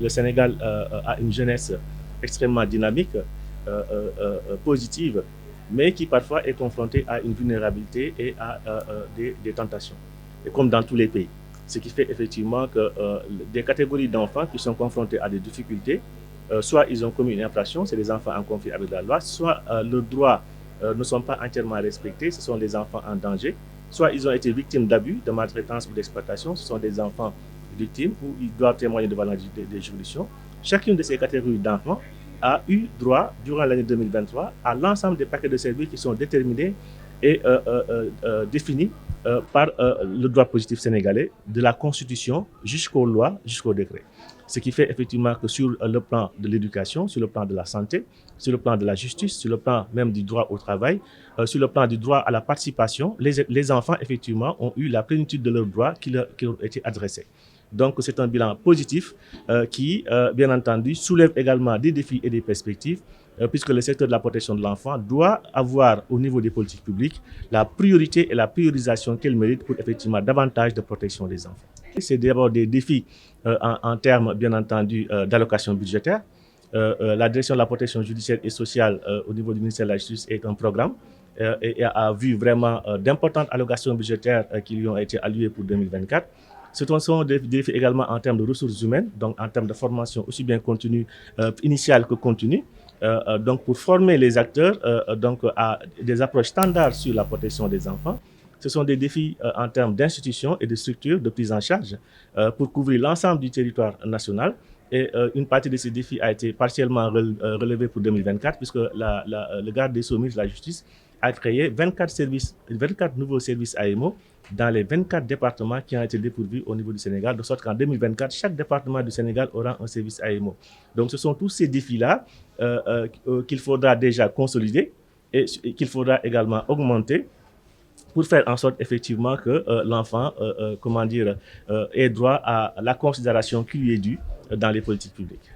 le Sénégal a une jeunesse extrêmement dynamique, positive, mais qui parfois est confrontée à une vulnérabilité et à des tentations, et comme dans tous les pays. Ce qui fait effectivement que des catégories d'enfants qui sont confrontés à des difficultés, soit ils ont commis une infraction, c'est des enfants en conflit avec la loi, soit leurs droits ne sont pas entièrement respectés, ce sont des enfants en danger, soit ils ont été victimes d'abus, de maltraitance ou d'exploitation, ce sont des enfants victimes où ils doivent témoigner devant des juridictions. Chacune de ces catégories d'enfants a eu droit, durant l'année 2023, à l'ensemble des paquets de services qui sont déterminés et définis par le droit positif sénégalais, de la Constitution jusqu'aux lois, jusqu'aux décrets. Ce qui fait effectivement que sur le plan de l'éducation, sur le plan de la santé, sur le plan de la justice, sur le plan même du droit au travail, sur le plan du droit à la participation, les enfants effectivement ont eu la plénitude de leurs droits qui leur ont été adressés. Donc c'est un bilan positif qui, bien entendu, soulève également des défis et des perspectives, puisque le secteur de la protection de l'enfant doit avoir au niveau des politiques publiques la priorité et la priorisation qu'elle mérite pour effectivement davantage de protection des enfants. C'est d'abord des défis en termes, bien entendu, d'allocation budgétaire. La direction de la protection judiciaire et sociale au niveau du ministère de la Justice est un programme et a vu vraiment d'importantes allocations budgétaires qui lui ont été allouées pour 2024. Ce sont des défis également en termes de ressources humaines, donc en termes de formation aussi bien continue, initiale que continue. Donc pour former les acteurs donc à des approches standards sur la protection des enfants. Ce sont des défis en termes d'institutions et de structures de prise en charge pour couvrir l'ensemble du territoire national. Et une partie de ces défis a été partiellement relevée pour 2024, puisque le garde des Sceaux, ministre de la Justice, a créé 24 nouveaux services AEMO dans les 24 départements qui ont été dépourvus au niveau du Sénégal, de sorte qu'en 2024, chaque département du Sénégal aura un service AEMO. Donc ce sont tous ces défis-là qu'il faudra déjà consolider et qu'il faudra également augmenter pour faire en sorte effectivement que l'enfant ait droit à la considération qui lui est due dans les politiques publiques.